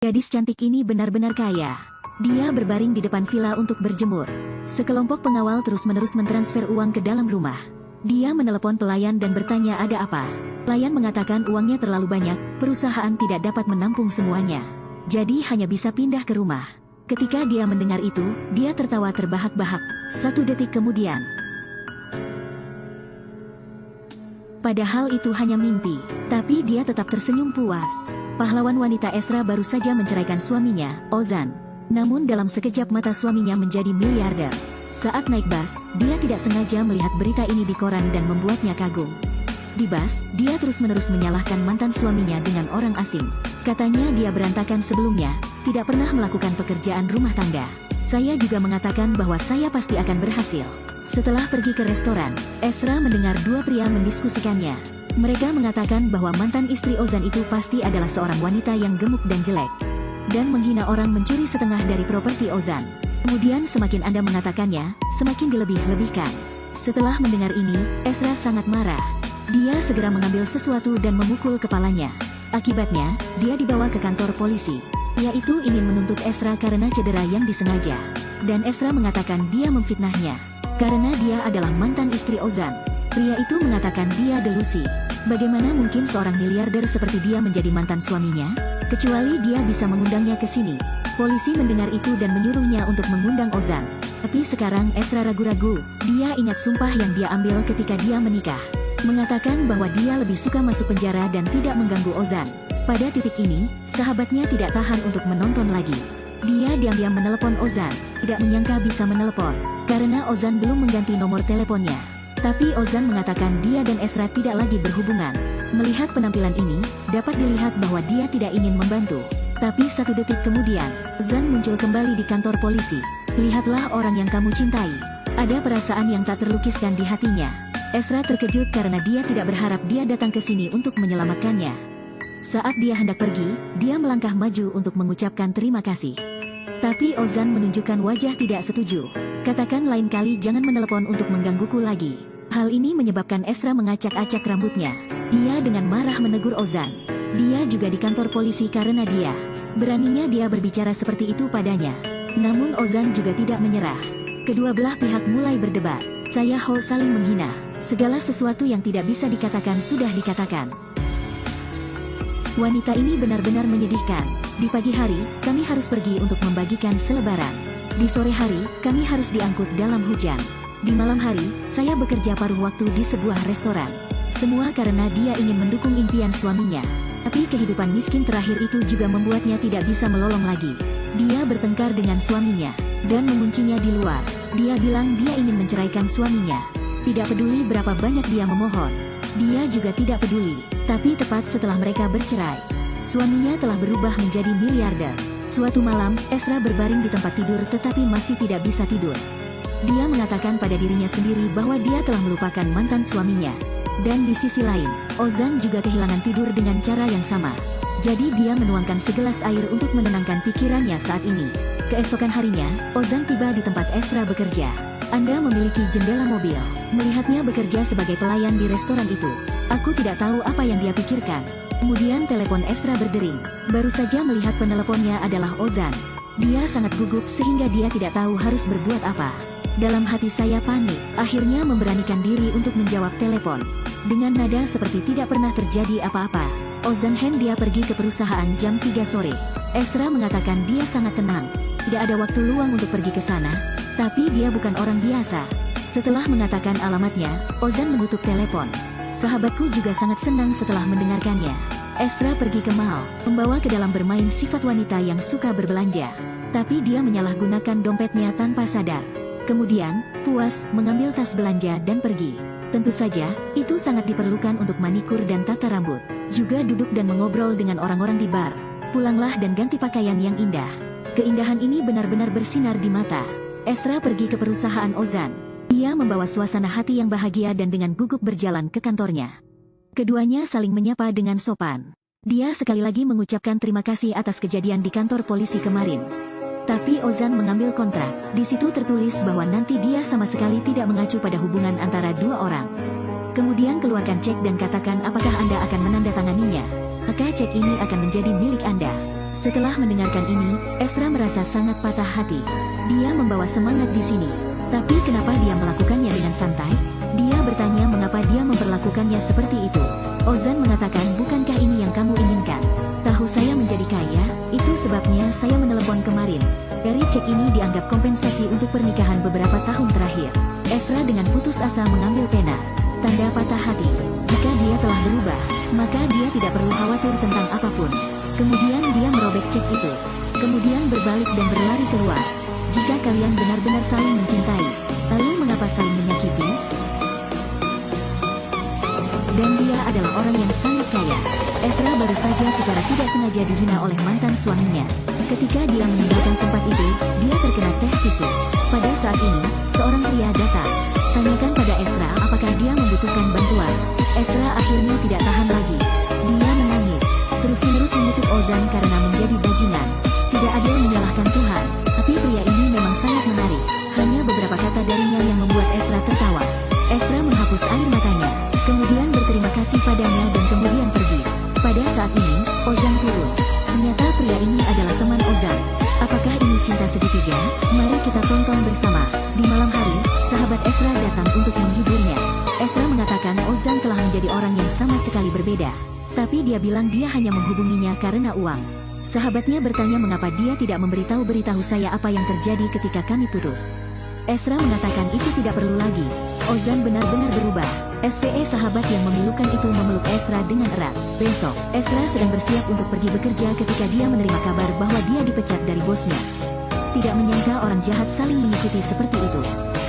Gadis cantik ini benar-benar kaya. Dia berbaring di depan villa untuk berjemur. Sekelompok pengawal terus-menerus mentransfer uang ke dalam rumah. Dia menelepon pelayan dan bertanya ada apa. Pelayan mengatakan uangnya terlalu banyak, perusahaan tidak dapat menampung semuanya. Jadi hanya bisa pindah ke rumah. Ketika dia mendengar itu, dia tertawa terbahak-bahak. 1 detik kemudian. Padahal itu hanya mimpi, tapi dia tetap tersenyum puas. Pahlawan wanita Esra baru saja menceraikan suaminya, Ozan. Namun dalam sekejap mata suaminya menjadi miliarder. Saat naik bus, dia tidak sengaja melihat berita ini di koran dan membuatnya kagum. Di bus, dia terus-menerus menyalahkan mantan suaminya dengan orang asing. Katanya dia berantakan sebelumnya, tidak pernah melakukan pekerjaan rumah tangga. Saya juga mengatakan bahwa saya pasti akan berhasil. Setelah pergi ke restoran, Esra mendengar 2 pria mendiskusikannya. Mereka mengatakan bahwa mantan istri Ozan itu pasti adalah seorang wanita yang gemuk dan jelek. Dan menghina orang mencuri setengah dari properti Ozan. Kemudian semakin Anda mengatakannya, semakin dilebih-lebihkan. Setelah mendengar ini, Esra sangat marah. Dia segera mengambil sesuatu dan memukul kepalanya. Akibatnya, dia dibawa ke kantor polisi. Yaitu ingin menuntut Esra karena cedera yang disengaja. Dan Esra mengatakan dia memfitnahnya. Karena dia adalah mantan istri Ozan. Pria itu mengatakan dia delusi. Bagaimana mungkin seorang miliarder seperti dia menjadi mantan suaminya? Kecuali dia bisa mengundangnya ke sini. Polisi mendengar itu dan menyuruhnya untuk mengundang Ozan. Tapi sekarang Esra ragu-ragu. Dia ingat sumpah yang dia ambil ketika dia menikah. Mengatakan bahwa dia lebih suka masuk penjara dan tidak mengganggu Ozan. Pada titik ini, sahabatnya tidak tahan untuk menonton lagi. Dia diam-diam menelepon Ozan. Tidak menyangka bisa menelepon. Karena Ozan belum mengganti nomor teleponnya. Tapi Ozan mengatakan dia dan Esra tidak lagi berhubungan. Melihat penampilan ini, dapat dilihat bahwa dia tidak ingin membantu. Tapi 1 detik kemudian, Ozan muncul kembali di kantor polisi. Lihatlah orang yang kamu cintai. Ada perasaan yang tak terlukiskan di hatinya. Esra terkejut karena dia tidak berharap dia datang ke sini untuk menyelamatkannya. Saat dia hendak pergi, dia melangkah maju untuk mengucapkan terima kasih. Tapi Ozan menunjukkan wajah tidak setuju. Katakan lain kali jangan menelepon untuk menggangguku lagi. Hal ini menyebabkan Esra mengacak-acak rambutnya. Dia dengan marah menegur Ozan. Dia juga di kantor polisi karena dia. Beraninya dia berbicara seperti itu padanya. Namun Ozan juga tidak menyerah. Kedua belah pihak mulai berdebat. Saya saling menghina. Segala sesuatu yang tidak bisa dikatakan sudah dikatakan. Wanita ini benar-benar menyedihkan. Di pagi hari, kami harus pergi untuk membagikan selebaran. Di sore hari, kami harus diangkut dalam hujan. Di malam hari, saya bekerja paruh waktu di sebuah restoran. Semua karena dia ingin mendukung impian suaminya. Tapi kehidupan miskin terakhir itu juga membuatnya tidak bisa melolong lagi. Dia bertengkar dengan suaminya dan menguncinya di luar. Dia bilang dia ingin menceraikan suaminya. Tidak peduli berapa banyak dia memohon. Dia juga tidak peduli. Tapi tepat setelah mereka bercerai, suaminya telah berubah menjadi miliarder. Suatu malam, Esra berbaring di tempat tidur tetapi masih tidak bisa tidur. Dia mengatakan pada dirinya sendiri bahwa dia telah melupakan mantan suaminya. Dan di sisi lain, Ozan juga kehilangan tidur dengan cara yang sama. Jadi dia menuangkan segelas air untuk menenangkan pikirannya saat ini. Keesokan harinya, Ozan tiba di tempat Esra bekerja. Anda memiliki jendela mobil. Melihatnya bekerja sebagai pelayan di restoran itu. Aku tidak tahu apa yang dia pikirkan. Kemudian telepon Esra berdering. Baru saja melihat peneleponnya adalah Ozan. Dia sangat gugup sehingga dia tidak tahu harus berbuat apa. Dalam hati saya panik, akhirnya memberanikan diri untuk menjawab telepon. Dengan nada seperti tidak pernah terjadi apa-apa. Ozan hand dia pergi ke perusahaan jam 3 sore. Esra mengatakan dia sangat tenang. Tidak ada waktu luang untuk pergi ke sana. Tapi dia bukan orang biasa. Setelah mengatakan alamatnya, Ozan menutup telepon. Sahabatku juga sangat senang setelah mendengarkannya. Esra pergi ke mall, membawa ke dalam bermain sifat wanita yang suka berbelanja. Tapi dia menyalahgunakan dompetnya tanpa sadar. Kemudian, puas, mengambil tas belanja dan pergi. Tentu saja, itu sangat diperlukan untuk manikur dan tata rambut. Juga duduk dan mengobrol dengan orang-orang di bar. Pulanglah dan ganti pakaian yang indah. Keindahan ini benar-benar bersinar di mata. Esra pergi ke perusahaan Ozan. Ia membawa suasana hati yang bahagia dan dengan gugup berjalan ke kantornya. Keduanya saling menyapa dengan sopan. Dia sekali lagi mengucapkan terima kasih atas kejadian di kantor polisi kemarin. Tapi Ozan mengambil kontrak. Di situ tertulis bahwa nanti dia sama sekali tidak mengacu pada hubungan antara dua orang. Kemudian keluarkan cek dan katakan apakah Anda akan menandatanganinya. Maka cek ini akan menjadi milik Anda. Setelah mendengarkan ini, Ezra merasa sangat patah hati. Dia membawa semangat di sini. Tapi kenapa dia melakukannya dengan santai? Dia bertanya mengapa dia memperlakukannya seperti itu. Ozan mengatakan, bukankah ini yang kamu inginkan? Tahu saya menjadi kaya, itu sebabnya saya menelepon kemarin. Dari cek ini dianggap kompensasi untuk pernikahan beberapa tahun terakhir. Ezra dengan putus asa mengambil pena. Tanda patah hati. Jika dia telah berubah, maka dia tidak perlu khawatir tentang apapun. Kemudian dia merobek cek itu. Kemudian berbalik dan berlari keluar. Jika kalian benar-benar saling mencintai, lalu mengapa saling menyakiti? Dan dia adalah orang yang sangat kaya. Ezra baru saja secara tidak sengaja dihina oleh mantan suaminya. Ketika dia meninggalkan tempat itu, dia terkena teh susu. Pada saat ini, seorang pria datang. Tanyakan pada Ezra apakah dia membutuhkan bantuan. Ezra akhirnya tidak tahan lagi. Dia menangis, terus-menerus mengutuk Ozan karena menjadi bajingan. Tidak ada yang menyalahkan Tuhan, tapi pria ini memang sangat menarik. Hanya beberapa kata darinya yang membuat Ezra tertawa. Ezra menghapus air matanya, kemudian berterima kasih padanya dan kemudian pergi. Pada saat ini, Ozan turun. Ternyata pria ini adalah teman Ozan. Apakah ini cinta segitiga? Mari kita tonton bersama. Di malam hari, sahabat Ezra datang untuk menghiburnya. Ezra mengatakan Ozan telah menjadi orang yang sama sekali berbeda. Tapi dia bilang dia hanya menghubunginya karena uang. Sahabatnya bertanya mengapa dia tidak beritahu saya apa yang terjadi ketika kami putus. Ezra mengatakan itu tidak perlu lagi. Ozan benar-benar berubah. SVE sahabat yang memilukan itu memeluk Ezra dengan erat. Besok, Ezra sedang bersiap untuk pergi bekerja ketika dia menerima kabar bahwa dia dipecat dari bosnya. Tidak menyangka orang jahat saling mengikuti seperti itu.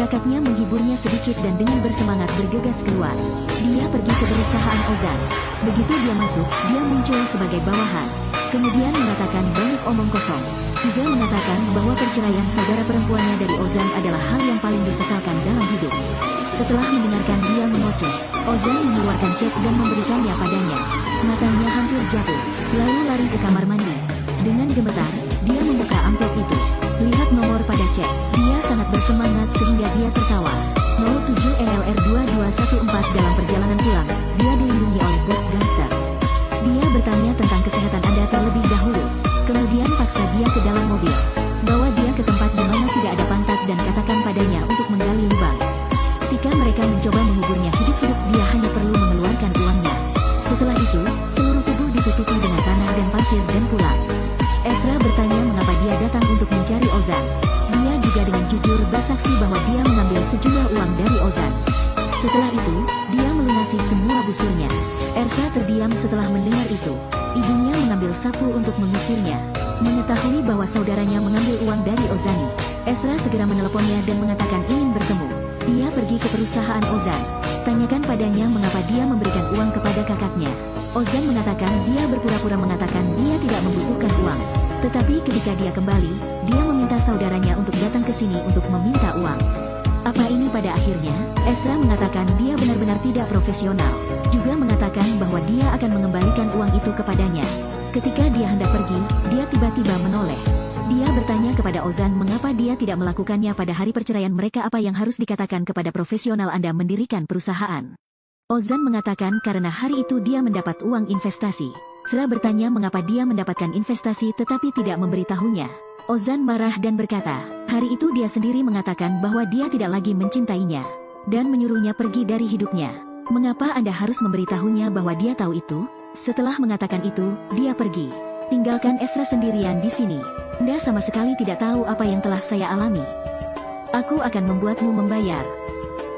Kakaknya menghiburnya sedikit dan dengan bersemangat bergegas keluar. Dia pergi ke perusahaan Ozan. Begitu dia masuk, dia muncul sebagai bawahan. Kemudian mengatakan banyak omong kosong. Juga mengatakan bahwa perceraian saudara perempuannya dari Ozan adalah hal yang paling disesalkan dalam hidup. Setelah mendengarkan dia mengoceh, Ozan mengeluarkan cek dan memberikannya padanya. Matanya hampir jatuh, lalu lari ke kamar mandi. Dengan gemetar, dia membuka amplop itu. Lihat nomor pada cek. Dia sangat bersemangat sehingga dia tertawa. 07 ELR 2214 dalam perjalanan pulang, dia dilindungi oleh bos gangster. Dia bertanya tentang kesehatan Anda terlebih dahulu. Kemudian paksa dia ke dalam mobil. Bawa dia ke tempat di mana tidak ada pantat dan katakan padanya untuk menggali lubang. Ketika mereka mencoba menguburnya hidup-hidup, dia hanya perlu mengeluarkan uangnya. Setelah itu, seluruh tubuh ditutupi dengan tanah dan pasir dan pulang. Ezra bertanya mengapa dia datang untuk mencari Ozan. Dia juga dengan jujur bersaksi bahwa dia mengambil sejumlah uang dari Ozan. Setelah itu, dia melunasi semua busurnya. Ezra terdiam setelah mendengar itu. Ibunya mengambil sapu untuk mengusirnya. Mengetahui bahwa saudaranya mengambil uang dari Ozani, Ezra segera meneleponnya dan mengatakan ingin bertemu. Dia pergi ke perusahaan Ozan. Tanyakan padanya mengapa dia memberikan uang kepada kakaknya. Ozan mengatakan dia berpura-pura mengatakan dia tidak membutuhkan uang. Tetapi ketika dia kembali, dia meminta saudaranya untuk datang ke sini untuk meminta uang. Apa ini pada akhirnya? Ezra mengatakan dia benar-benar tidak profesional. Juga mengatakan bahwa dia akan mengembalikan uang itu kepadanya. Ketika dia hendak pergi, dia tiba-tiba menoleh. Dia bertanya kepada Ozan mengapa dia tidak melakukannya pada hari perceraian mereka. Apa yang harus dikatakan kepada profesional Anda mendirikan perusahaan? Ozan mengatakan karena hari itu dia mendapat uang investasi. Ezra bertanya mengapa dia mendapatkan investasi tetapi tidak memberitahunya. Ozan marah dan berkata, hari itu dia sendiri mengatakan bahwa dia tidak lagi mencintainya dan menyuruhnya pergi dari hidupnya. Mengapa Anda harus memberitahunya bahwa dia tahu itu? Setelah mengatakan itu, dia pergi. Tinggalkan Ezra sendirian di sini. Anda sama sekali tidak tahu apa yang telah saya alami. Aku akan membuatmu membayar.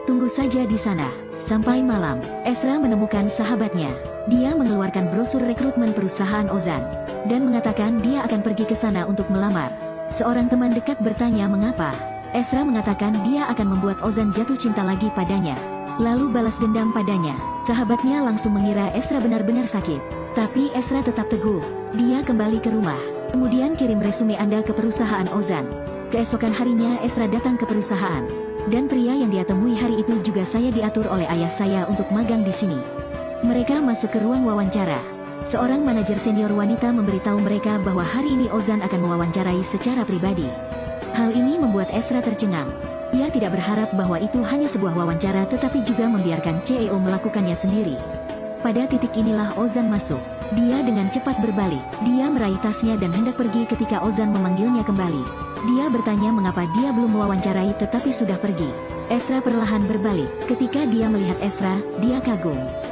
Tunggu saja di sana. Sampai malam, Ezra menemukan sahabatnya. Dia mengeluarkan brosur rekrutmen perusahaan Ozan dan mengatakan dia akan pergi ke sana untuk melamar. Seorang teman dekat bertanya mengapa. Ezra mengatakan dia akan membuat Ozan jatuh cinta lagi padanya, lalu balas dendam padanya. Sahabatnya langsung mengira Ezra benar-benar sakit. Tapi Ezra tetap teguh. Dia kembali ke rumah. Kemudian kirim resume Anda ke perusahaan Ozan. Keesokan harinya Ezra datang ke perusahaan. Dan pria yang dia temui hari itu juga saya diatur oleh ayah saya untuk magang di sini. Mereka masuk ke ruang wawancara. Seorang manajer senior wanita memberitahu mereka bahwa hari ini Ozan akan mewawancarai secara pribadi. Hal ini membuat Ezra tercengang. Dia tidak berharap bahwa itu hanya sebuah wawancara tetapi juga membiarkan CEO melakukannya sendiri. Pada titik inilah Ozan masuk. Dia dengan cepat berbalik. Dia meraih tasnya dan hendak pergi ketika Ozan memanggilnya kembali. Dia bertanya mengapa dia belum mewawancarai tetapi sudah pergi. Ezra perlahan berbalik. Ketika dia melihat Ezra, dia kagum.